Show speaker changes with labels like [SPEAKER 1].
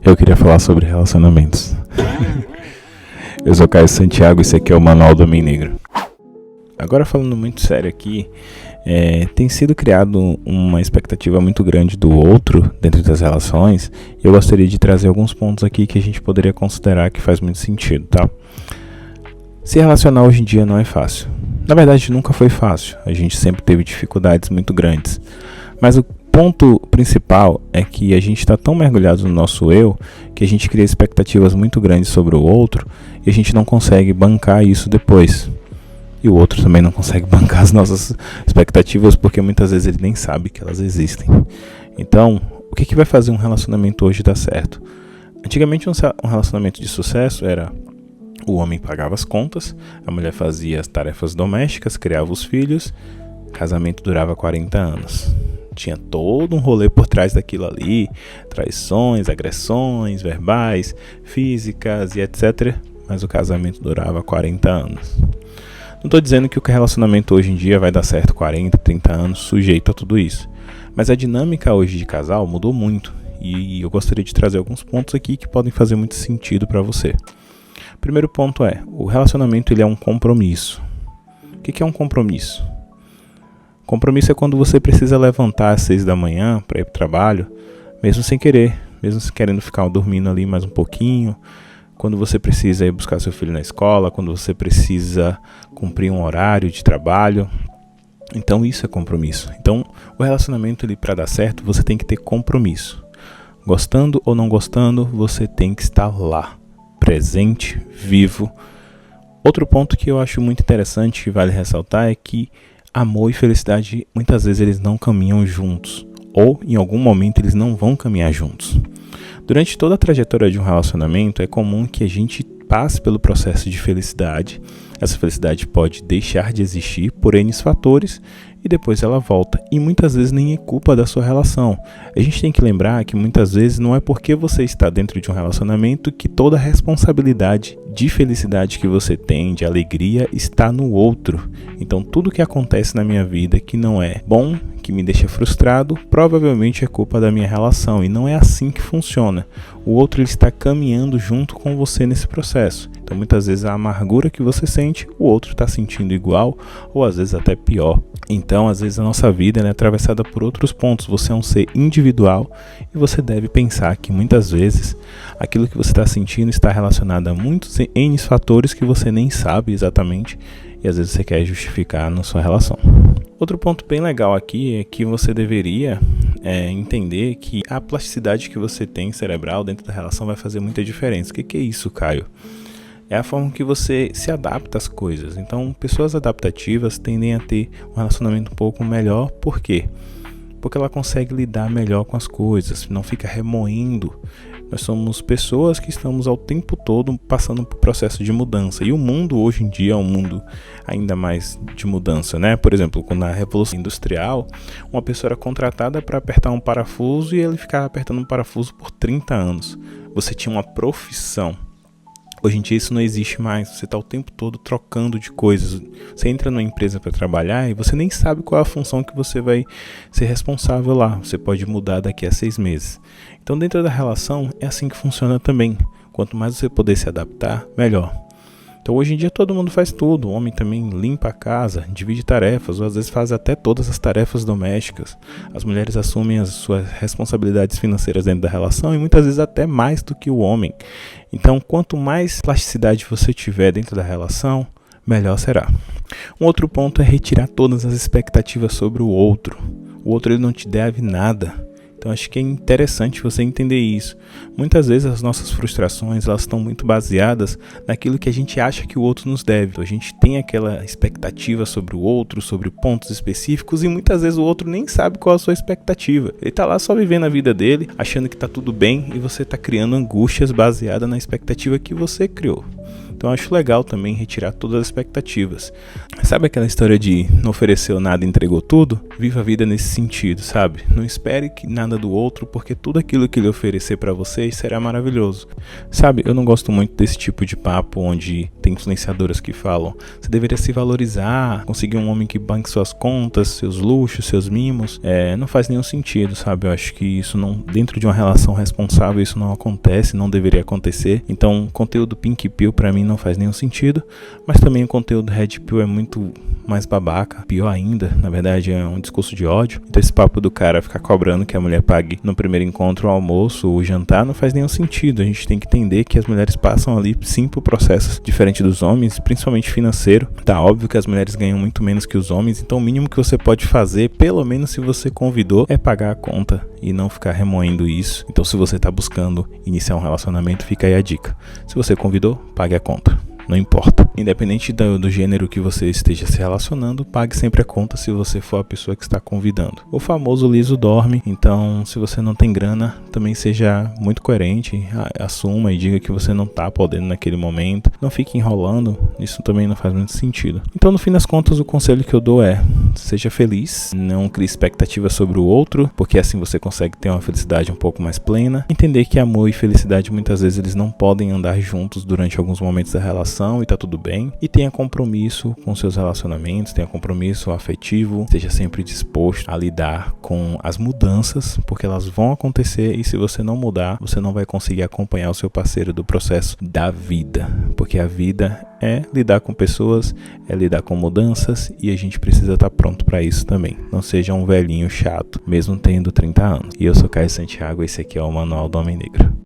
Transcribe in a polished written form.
[SPEAKER 1] Eu queria falar sobre relacionamentos. Eu sou Caio Santiago e esse aqui é o Manual do Homem Negro. Agora falando muito sério aqui, tem sido criado uma expectativa muito grande do outro dentro das relações e eu gostaria de trazer alguns pontos aqui que a gente poderia considerar que faz muito sentido, tá? Se relacionar hoje em dia não é fácil. Na verdade, nunca foi fácil. A gente sempre teve dificuldades muito grandes. Mas o ponto principal é que a gente está tão mergulhado no nosso eu que a gente cria expectativas muito grandes sobre o outro e a gente não consegue bancar isso depois. E o outro também não consegue bancar as nossas expectativas porque muitas vezes ele nem sabe que elas existem. Então, o que vai fazer um relacionamento hoje dar certo? Antigamente um relacionamento de sucesso era: o homem pagava as contas, a mulher fazia as tarefas domésticas, criava os filhos, o casamento durava 40 anos. Tinha todo um rolê por trás daquilo ali, traições, agressões verbais, físicas e etc. Mas o casamento durava 40 anos. Não estou dizendo que o relacionamento hoje em dia vai dar certo 40, 30 anos, sujeito a tudo isso. Mas a dinâmica hoje de casal mudou muito e eu gostaria de trazer alguns pontos aqui que podem fazer muito sentido para você. Primeiro ponto é: o relacionamento ele é um compromisso. O que é um compromisso? Compromisso é quando você precisa levantar às 6 da manhã para ir para o trabalho, mesmo sem querer, mesmo querendo ficar dormindo ali mais um pouquinho, quando você precisa ir buscar seu filho na escola, quando você precisa cumprir um horário de trabalho. Então isso é compromisso. Então o relacionamento para dar certo, você tem que ter compromisso. Gostando ou não gostando, você tem que estar lá, presente, vivo. Outro ponto que eu acho muito interessante e vale ressaltar é que amor e felicidade muitas vezes eles não caminham juntos, ou em algum momento eles não vão caminhar juntos. Durante toda a trajetória de um relacionamento é comum que a gente passe pelo processo de felicidade. Essa felicidade pode deixar de existir por N fatores e depois ela volta. E muitas vezes nem é culpa da sua relação. A gente tem que lembrar que muitas vezes não é porque você está dentro de um relacionamento que toda a responsabilidade de felicidade que você tem, de alegria, está no outro. Então tudo que acontece na minha vida que não é bom, que me deixa frustrado, provavelmente é culpa da minha relação. E não é assim que funciona. O outro ele está caminhando junto com você nesse processo. Então muitas vezes a amargura que você sente, o outro está sentindo igual ou às vezes até pior. Então às vezes a nossa vida é atravessada por outros pontos. Você é um ser individual e você deve pensar que muitas vezes aquilo que você está sentindo está relacionado a muitos N fatores que você nem sabe exatamente e às vezes você quer justificar na sua relação. Outro ponto bem legal aqui é que você deveria entender que a plasticidade que você tem cerebral dentro da relação vai fazer muita diferença. O que é isso, Caio? É a forma que você se adapta às coisas. Então, pessoas adaptativas tendem a ter um relacionamento um pouco melhor. Por quê? Porque ela consegue lidar melhor com as coisas, não fica remoendo. Nós somos pessoas que estamos ao tempo todo passando por processo de mudança. E o mundo hoje em dia é um mundo ainda mais de mudança, né? Por exemplo, na Revolução Industrial, uma pessoa era contratada para apertar um parafuso e ele ficava apertando um parafuso por 30 anos. Você tinha uma profissão. Hoje em dia isso não existe mais, você está o tempo todo trocando de coisas. Você entra numa empresa para trabalhar e você nem sabe qual é a função que você vai ser responsável lá. Você pode mudar daqui a 6 meses. Então dentro da relação é assim que funciona também. Quanto mais você puder se adaptar, melhor. Então hoje em dia todo mundo faz tudo. O homem também limpa a casa, divide tarefas, ou às vezes faz até todas as tarefas domésticas. As mulheres assumem as suas responsabilidades financeiras dentro da relação e muitas vezes até mais do que o homem. Então quanto mais plasticidade você tiver dentro da relação, melhor será. Um outro ponto é retirar todas as expectativas sobre o outro. O outro ele não te deve nada. Então acho que é interessante você entender isso. Muitas vezes as nossas frustrações elas estão muito baseadas naquilo que a gente acha que o outro nos deve. Então, a gente tem aquela expectativa sobre o outro, sobre pontos específicos e muitas vezes o outro nem sabe qual é a sua expectativa. Ele está lá só vivendo a vida dele, achando que está tudo bem e você está criando angústias baseadas na expectativa que você criou. Então eu acho legal também retirar todas as expectativas. Sabe aquela história de não ofereceu nada e entregou tudo? Viva a vida nesse sentido, sabe? Não espere que nada do outro, porque tudo aquilo que ele oferecer pra vocês será maravilhoso. Sabe, eu não gosto muito desse tipo de papo onde tem influenciadoras que falam: você deveria se valorizar, conseguir um homem que banque suas contas, seus luxos, seus mimos. Não faz nenhum sentido, sabe? Eu acho que isso não, dentro de uma relação responsável, isso não acontece, não deveria acontecer. Então, o conteúdo Pink Pill pra mim não faz nenhum sentido, mas também o conteúdo Red Pill é muito mais babaca, pior ainda, na verdade é um discurso de ódio. Então esse papo do cara ficar cobrando que a mulher pague no primeiro encontro o almoço, o jantar, não faz nenhum sentido. A gente tem que entender que as mulheres passam ali sim por processos diferentes dos homens, principalmente financeiro. Tá óbvio que as mulheres ganham muito menos que os homens, então o mínimo que você pode fazer, pelo menos se você convidou, é pagar a conta e não ficar remoendo isso. Então se você tá buscando iniciar um relacionamento, fica aí a dica. Se você convidou, pague a conta. Não importa. Independente do gênero que você esteja se relacionando, pague sempre a conta se você for a pessoa que está convidando. O famoso liso dorme, então se você não tem grana, também seja muito coerente, assuma e diga que você não está podendo naquele momento. Não fique enrolando, isso também não faz muito sentido. Então no fim das contas o conselho que eu dou é: seja feliz, não crie expectativas sobre o outro, porque assim você consegue ter uma felicidade um pouco mais plena. Entender que amor e felicidade muitas vezes eles não podem andar juntos durante alguns momentos da relação, e tá tudo bem. E tenha compromisso com seus relacionamentos, tenha compromisso afetivo, esteja sempre disposto a lidar com as mudanças, porque elas vão acontecer, e se você não mudar, você não vai conseguir acompanhar o seu parceiro do processo da vida, porque a vida é lidar com pessoas, é lidar com mudanças, e a gente precisa estar pronto para isso também. Não seja um velhinho chato, mesmo tendo 30 anos. E eu sou Caio Santiago, esse aqui é o Manual do Homem Negro.